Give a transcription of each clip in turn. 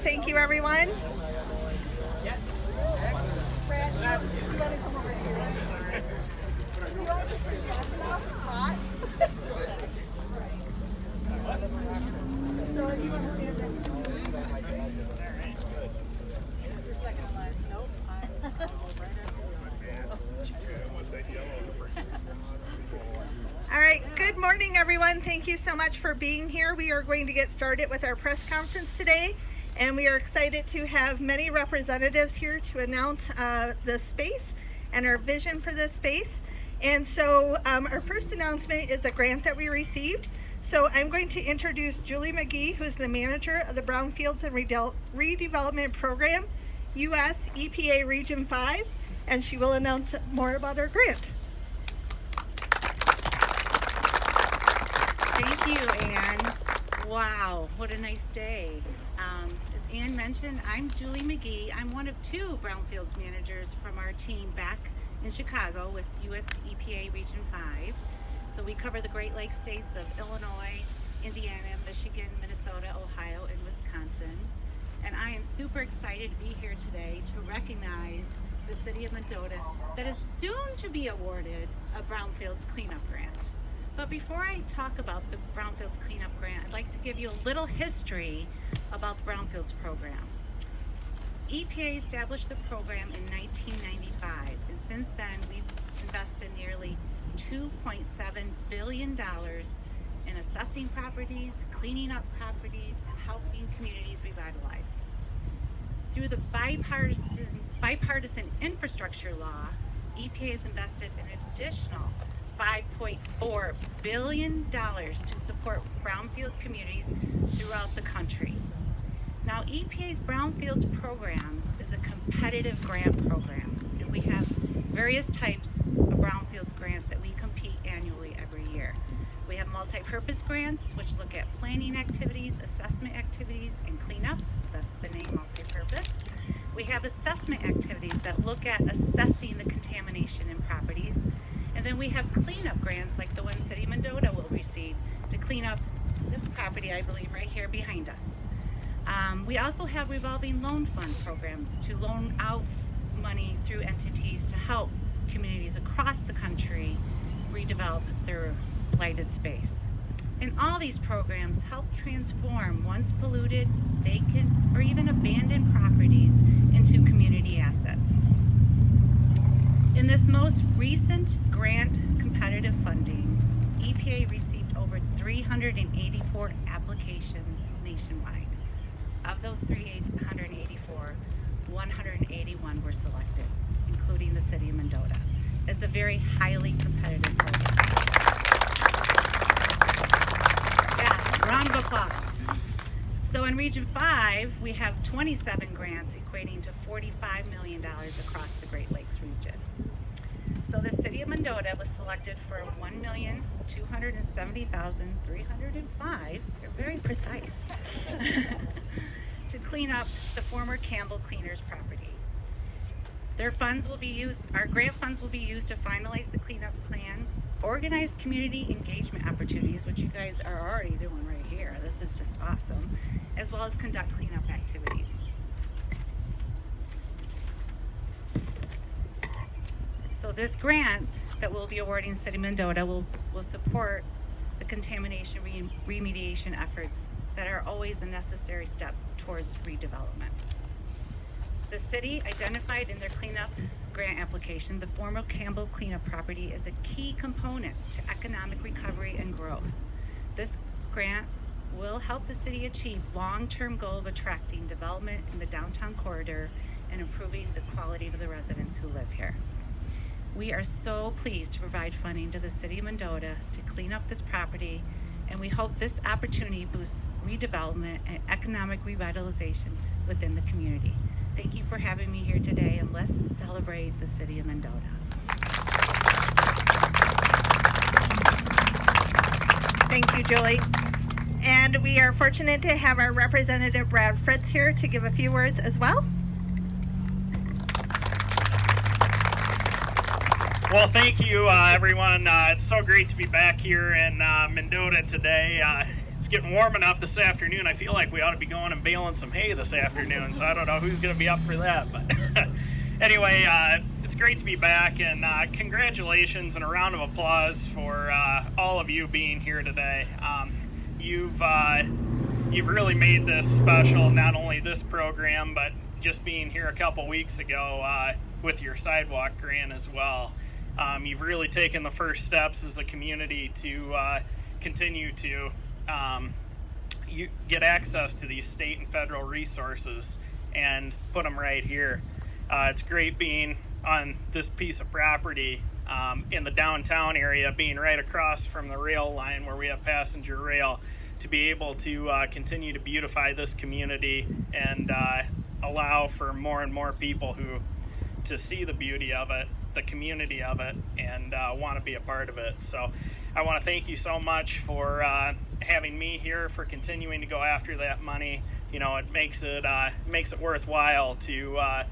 Thank you, everyone. Brad, you want to come over here? You want to see that hot? So if you want to stand next to me. All right, good morning, everyone. Thank you so much for being here. We are going to get started with our press conference today, and we are excited to have many representatives here to announce the space and our vision for this space. And so our first announcement is a grant that we received. So I'm going to introduce Julie McGee, who's the manager of the Brownfields and Redevelopment Program, U.S. EPA Region 5, and she will announce more about our grant. Thank you, Ann. Wow, what a nice day. As Ann mentioned, I'm Julie McGee. I'm one of two Brownfields managers from our team back in Chicago with U.S. EPA Region 5. So we cover the Great Lakes states of Illinois, Indiana, Michigan, Minnesota, Ohio, and Wisconsin. And I am super excited to be here today to recognize the city of Mendota that is soon to be awarded a Brownfields Cleanup Grant. But before I talk about the Brownfields Cleanup Grant, I'd like to give you a little history about the Brownfields program. EPA established the program in 1995, and since then we've invested nearly $2.7 billion in assessing properties, cleaning up properties, and helping communities revitalize. Through the bipartisan infrastructure law, EPA has invested an additional $5.4 billion to support brownfields communities throughout the country. Now, EPA's Brownfields program is a competitive grant program, and we have various types of brownfields grants that we compete annually every year. We have multi-purpose grants, which look at planning activities, assessment activities, and cleanup. That's the name, multi-purpose. We have assessment activities that look at assessing the contamination in properties. And then we have cleanup grants like the one City of Mendota will receive to clean up this property, I believe, right here behind us. We also have revolving loan fund programs to loan out money through entities to help communities across the country redevelop their blighted space. And all these programs help transform once polluted, vacant, or even abandoned properties into community assets. In this most recent grant competitive funding, EPA received over 384 applications nationwide. Of those 384, 181 were selected, including the City of Mendota. It's a very highly competitive program. Yes, round of applause. So in Region 5, we have 27 grants equating to $45 million across the Great Lakes region. So the City of Mendota was selected for $1,270,305, you're very precise, to clean up the former Campbell Cleaners property. Their funds will be used, our grant funds will be used to finalize the cleanup plan, organize community engagement opportunities, which you guys are already doing right here. This is just awesome, as well as conduct cleanup activities. So this grant that we'll be awarding City of Mendota will support the contamination remediation efforts that are always a necessary step towards redevelopment. The city identified in their cleanup grant application the former Campbell cleanup property as a key component to economic recovery and growth. This grant will help the city achieve long-term goal of attracting development in the downtown corridor and improving the quality of the residents who live here. We are so pleased to provide funding to the City of Mendota to clean up this property, and we hope this opportunity boosts redevelopment and economic revitalization within the community. Thank you for having me here today, and let's celebrate the City of Mendota. Thank you, Julie. And we are fortunate to have our representative Brad Fritz here to give a few words as well. Well, thank you, everyone. It's so great to be back here in Mendota today. it's getting warm enough this afternoon. I feel like we ought to be going and baling some hay this afternoon, so I don't know who's going to be up for that. But anyway, it's great to be back, and congratulations and a round of applause for all of you being here today. You've really made this special, not only this program, but just being here a couple weeks ago with your sidewalk grant as well. You've really taken the first steps as a community to continue to you get access to these state and federal resources and put them right here. It's great being on this piece of property in the downtown area, being right across from the rail line where we have passenger rail, to be able to continue to beautify this community and allow for more and more people who to see the beauty of it, the community of it, and want to be a part of it. So I want to thank you so much for having me here, for continuing to go after that money. You know, it makes it worthwhile to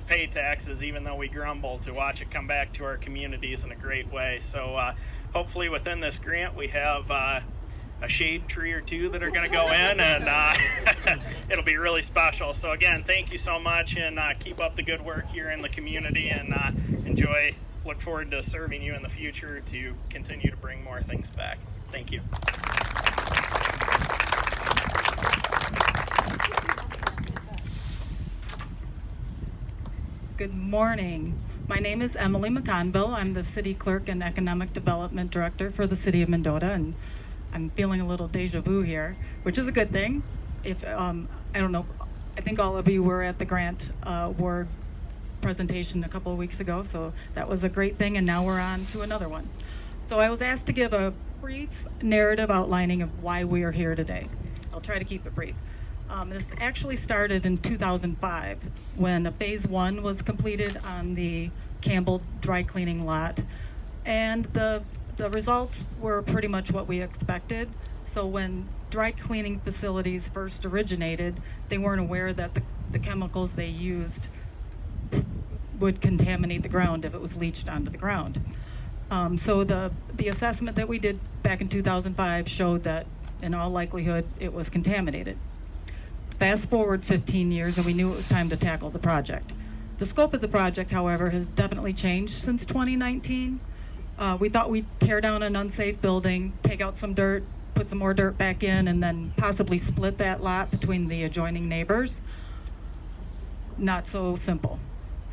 pay taxes, even though we grumble, to watch it come back to our communities in a great way. So hopefully within this grant we have a shade tree or two that are going to go in, and it'll be really special. So again, thank you so much, and keep up the good work here in the community, and look forward to serving you in the future to continue to bring more things back. Thank you. Good morning. My name is Emily McConville. I'm the City Clerk and Economic Development Director for the City of Mendota, and I'm feeling a little deja vu here, which is a good thing. If I don't know, I think all of you were at the grant award presentation a couple of weeks ago, so that was a great thing, and now we're on to another one. So I was asked to give a brief narrative outlining of why we are here today. I'll try to keep it brief. This actually started in 2005 when a phase one was completed on the Campbell dry cleaning lot, and the results were pretty much what we expected. So when dry cleaning facilities first originated, they weren't aware that the chemicals they used would contaminate the ground if it was leached onto the ground. So the assessment that we did back in 2005 showed that in all likelihood it was contaminated. Fast forward 15 years and we knew it was time to tackle the project. The scope of the project, however, has definitely changed since 2019. We thought we'd tear down an unsafe building, take out some dirt, put some more dirt back in, and then possibly split that lot between the adjoining neighbors. Not so simple.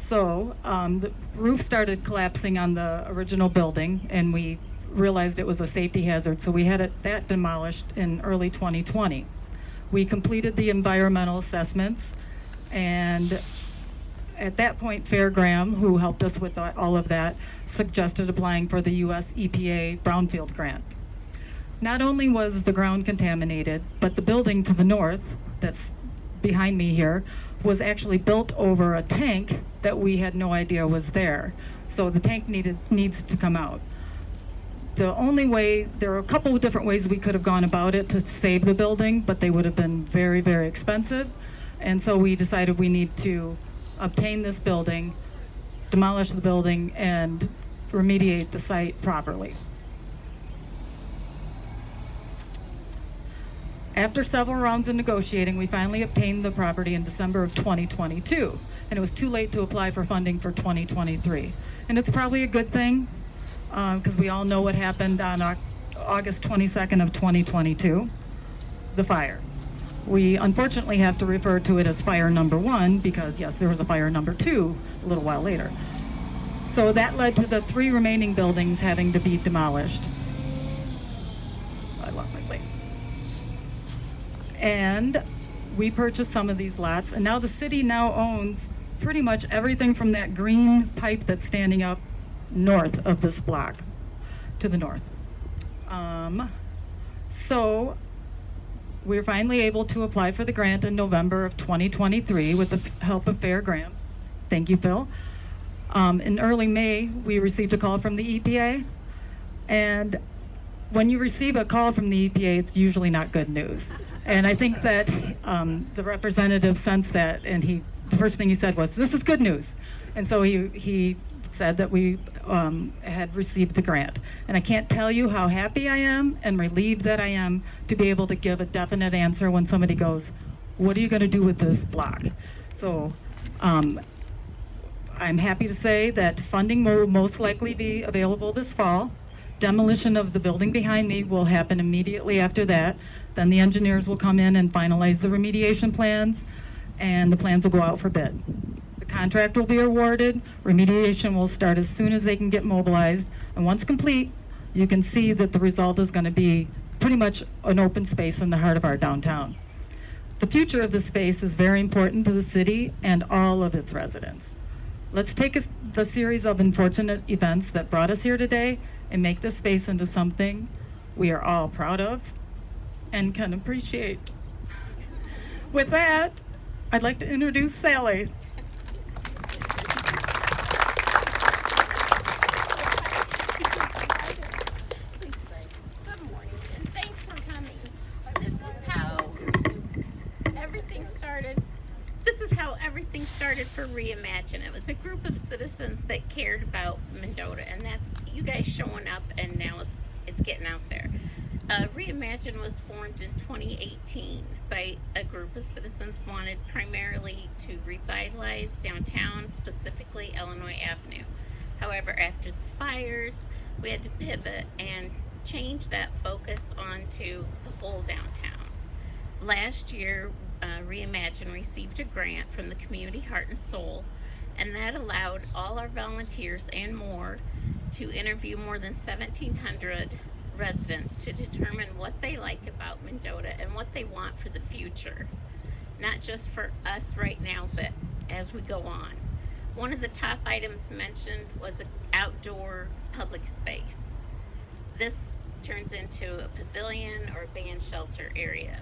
So the roof started collapsing on the original building, and we realized it was a safety hazard, so we had that demolished in early 2020. We completed the environmental assessments, and at that point, Fairgram, who helped us with all of that, suggested applying for the US EPA brownfield grant. Not only was the ground contaminated, but the building to the north, that's behind me here, was actually built over a tank that we had no idea was there. So the tank needs to come out. The only way, there are a couple of different ways we could have gone about it to save the building, but they would have been very, very expensive. And so we decided we need to obtain this building, demolish the building, and remediate the site properly. After several rounds of negotiating, we finally obtained the property in December of 2022, and it was too late to apply for funding for 2023. And it's probably a good thing, because we all know what happened on August 22nd of 2022, the fire. We unfortunately have to refer to it as fire number one because, yes, there was a fire number two a little while later. So that led to the 3 remaining buildings having to be demolished. I lost my place. And we purchased some of these lots, and now the city now owns pretty much everything from that green pipe that's standing up north of this block, to the north. So we were finally able to apply for the grant in November of 2023 with the help of Fairgram. Thank you, Phil. In early May, we received a call from the EPA, and when you receive a call from the EPA, it's usually not good news. And I think that the representative sensed that, and the first thing he said was, "This is good news." And so he said that we had received the grant. And I can't tell you how happy I am and relieved that I am to be able to give a definite answer when somebody goes, "What are you going to do with this block?" So I'm happy to say that funding will most likely be available this fall. Demolition of the building behind me will happen immediately after that. Then the engineers will come in and finalize the remediation plans, and the plans will go out for bid. The contract will be awarded. Remediation will start as soon as they can get mobilized. And once complete, you can see that the result is going to be pretty much an open space in the heart of our downtown. The future of the space is very important to the city and all of its residents. Let's take the series of unfortunate events that brought us here today and make this space into something we are all proud of and can appreciate. With that, I'd like to introduce Sally. Good morning, and thanks for coming. This is how everything started. This is how everything started for Reimagine. It was a group of citizens that cared about Mendota, and that's you guys showing up, and now it's getting out there. Reimagine was formed in 2018 by a group of citizens wanted primarily to revitalize downtown, specifically Illinois Avenue. However, after the fires, we had to pivot and change that focus onto the whole downtown. Last year, Reimagine received a grant from the Community Heart and Soul, and that allowed all our volunteers and more to interview more than 1,700 residents to determine what they like about Mendota and what they want for the future. Not just for us right now, but as we go on. One of the top items mentioned was an outdoor public space. This turns into a pavilion or a band shelter area.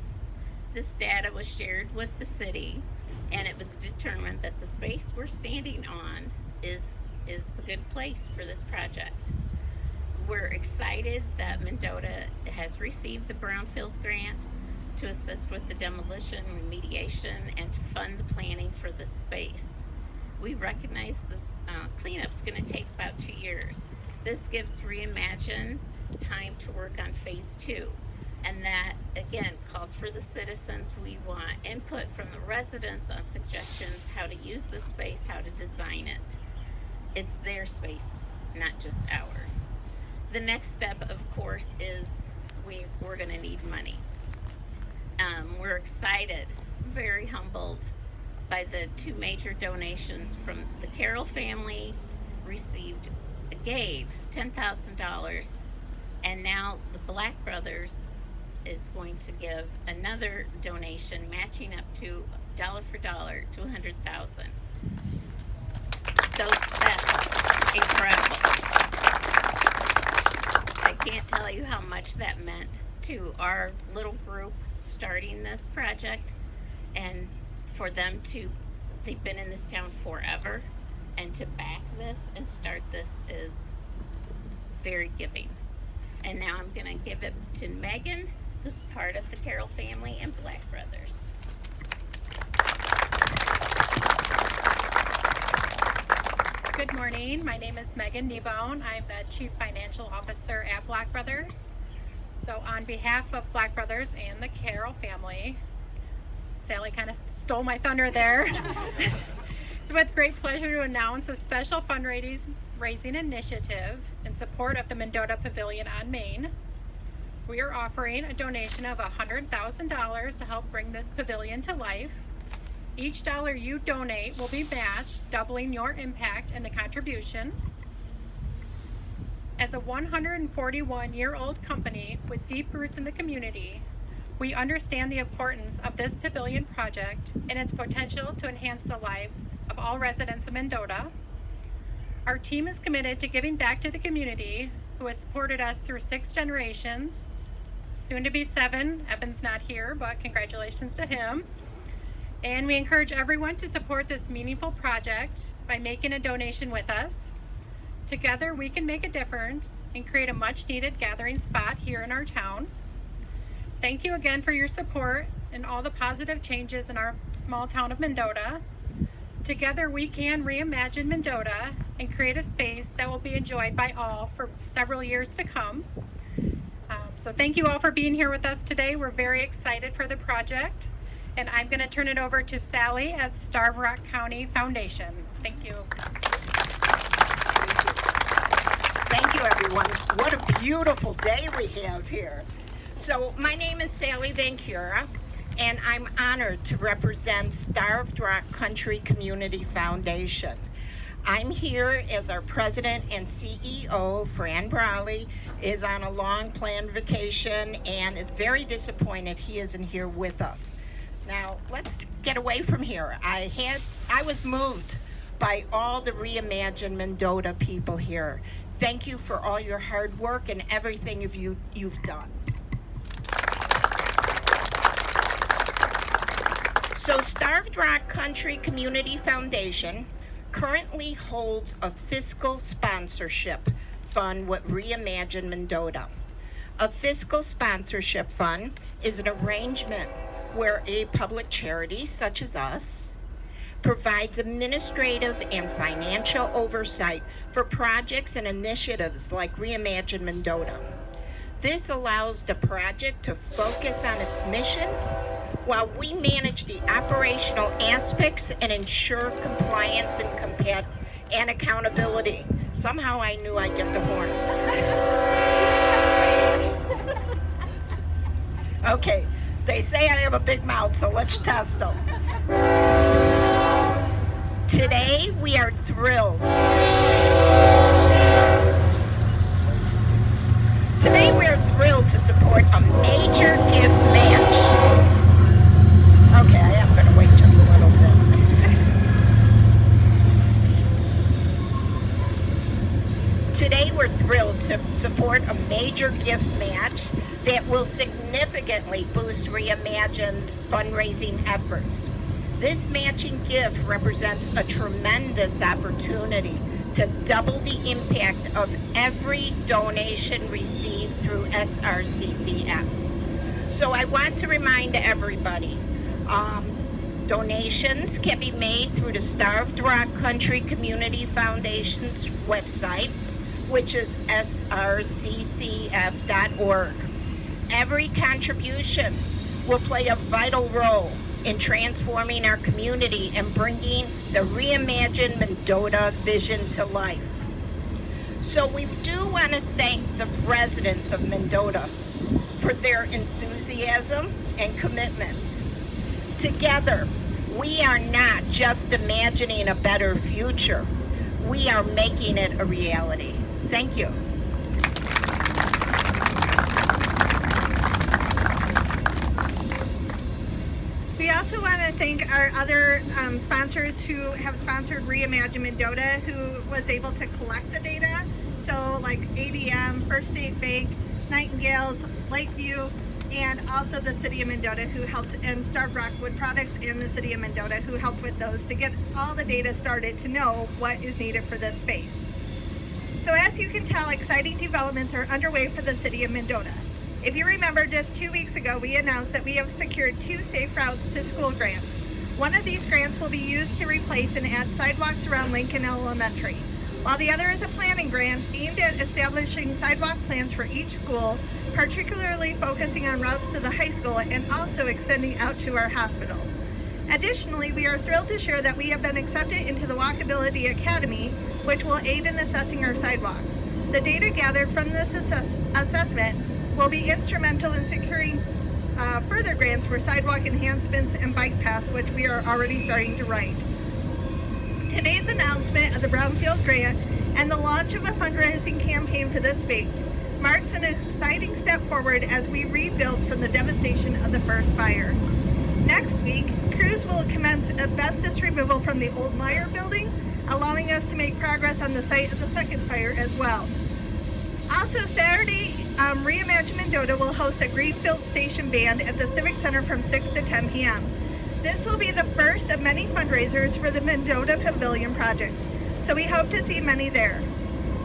This data was shared with the city, and it was determined that the space we're standing on is the good place for this project. We're excited that Mendota has received the Brownfield grant to assist with the demolition, remediation, and to fund the planning for this space. We recognize this cleanup's going to take about 2 years. This gives Reimagine time to work on phase 2. And that, again, calls for the citizens. We want input from the residents on suggestions how to use the space, how to design it. It's their space, not just ours. The next step, of course, is we're going to need money. We're excited, very humbled by the 2 major donations from the Carroll family. Gave $10,000, and now the Black Brothers is going to give another donation, matching up to dollar for dollar, $200,000. That's incredible. I can't tell you how much that meant to our little group starting this project, and for them they've been in this town forever, and to back this and start this is very giving. And now I'm going to give it to Megan, who's part of the Carroll family and Black Brothers. Good morning. My name is Megan Kneebone. I'm the Chief Financial Officer at Black Brothers. So on behalf of Black Brothers and the Carroll family, Sally kind of stole my thunder there. It's with great pleasure to announce a special fundraising initiative in support of the Mendota Pavilion on Main. We are offering a donation of $100,000 to help bring this pavilion to life. Each dollar you donate will be matched, doubling your impact and the contribution. As a 141-year-old company with deep roots in the community, we understand the importance of this pavilion project and its potential to enhance the lives of all residents of Mendota. Our team is committed to giving back to the community who has supported us through 6 generations, soon to be 7. Evan's not here, but congratulations to him. And we encourage everyone to support this meaningful project by making a donation with us. Together, we can make a difference and create a much-needed gathering spot here in our town. Thank you again for your support and all the positive changes in our small town of Mendota. Together, we can reimagine Mendota and create a space that will be enjoyed by all for several years to come. So thank you all for being here with us today. We're very excited for the project. And I'm going to turn it over to Sally at Starved Rock County Foundation. Thank you. Thank you, everyone. What a beautiful day we have here. So my name is Sally Vancura, and I'm honored to represent Starved Rock Country Community Foundation. I'm here as our president and CEO. Fran Brawley is on a long planned vacation and is very disappointed he isn't here with us. Now, let's get away from here. I was moved by all the Reimagine Mendota people here. Thank you for all your hard work and everything you've done. So Starved Rock Country Community Foundation currently holds a fiscal sponsorship fund with Reimagine Mendota. A fiscal sponsorship fund is an arrangement where a public charity such as us provides administrative and financial oversight for projects and initiatives like Reimagine Mendota. This allows the project to focus on its mission while we manage the operational aspects and ensure compliance and accountability. Somehow I knew I'd get the horns. Okay, they say I have a big mouth, so let's test them. Today we are thrilled. Today we are thrilled to support a major gift match. Okay, I am going to wait just a little bit. Today we're thrilled to support a major gift match that will significantly boost Reimagine's fundraising efforts. This matching gift represents a tremendous opportunity to double the impact of every donation received through SRCCF. So I want to remind everybody, donations can be made through the Starved Rock Country Community Foundation's website, which is srccf.org. Every contribution will play a vital role in transforming our community and bringing the Reimagine Mendota vision to life. So we do want to thank the residents of Mendota for their enthusiasm and commitment. Together, we are not just imagining a better future, we are making it a reality. Thank you. We also want to thank our other sponsors who have sponsored Reimagine Mendota, who was able to collect the data. So like ADM, First State Bank, Nightingales, Lakeview, and also the City of Mendota who helped, and Starved Rock Wood Products and the City of Mendota who helped with those to get all the data started to know what is needed for this space. So as you can tell, exciting developments are underway for the City of Mendota. If you remember, just 2 weeks ago, we announced that we have secured 2 Safe Routes to School grants. One of these grants will be used to replace and add sidewalks around Lincoln Elementary, while the other is a planning grant aimed at establishing sidewalk plans for each school, particularly focusing on routes to the high school and also extending out to our hospital. Additionally, we are thrilled to share that we have been accepted into the Walkability Academy, which will aid in assessing our sidewalks. The data gathered from this assessment will be instrumental in securing further grants for sidewalk enhancements and bike paths, which we are already starting to write. Today's announcement of the Brownfield Grant and the launch of a fundraising campaign for this space marks an exciting step forward as we rebuild from the devastation of the first fire. Next week, crews will commence asbestos removal from the old Meyer building, allowing us to make progress on the site of the second fire as well. Also Saturday, Reimagine Mendota will host a Greenfield Station Band at the Civic Center from 6 to 10 p.m. This will be the first of many fundraisers for the Mendota Pavilion project, so we hope to see many there.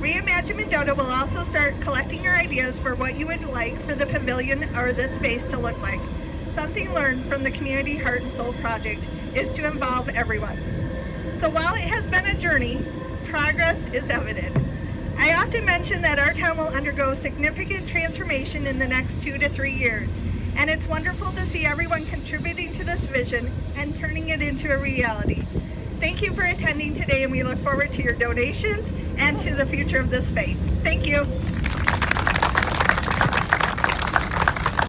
Reimagine Mendota will also start collecting your ideas for what you would like for the pavilion or this space to look like. Something learned from the Community Heart and Soul Project is to involve everyone. So while it has been a journey, progress is evident. I often mention that our town will undergo significant transformation in the next 2 to 3 years, and it's wonderful to see everyone contributing to this vision and turning it into a reality. Thank you for attending today, and we look forward to your donations and to the future of this space. Thank you.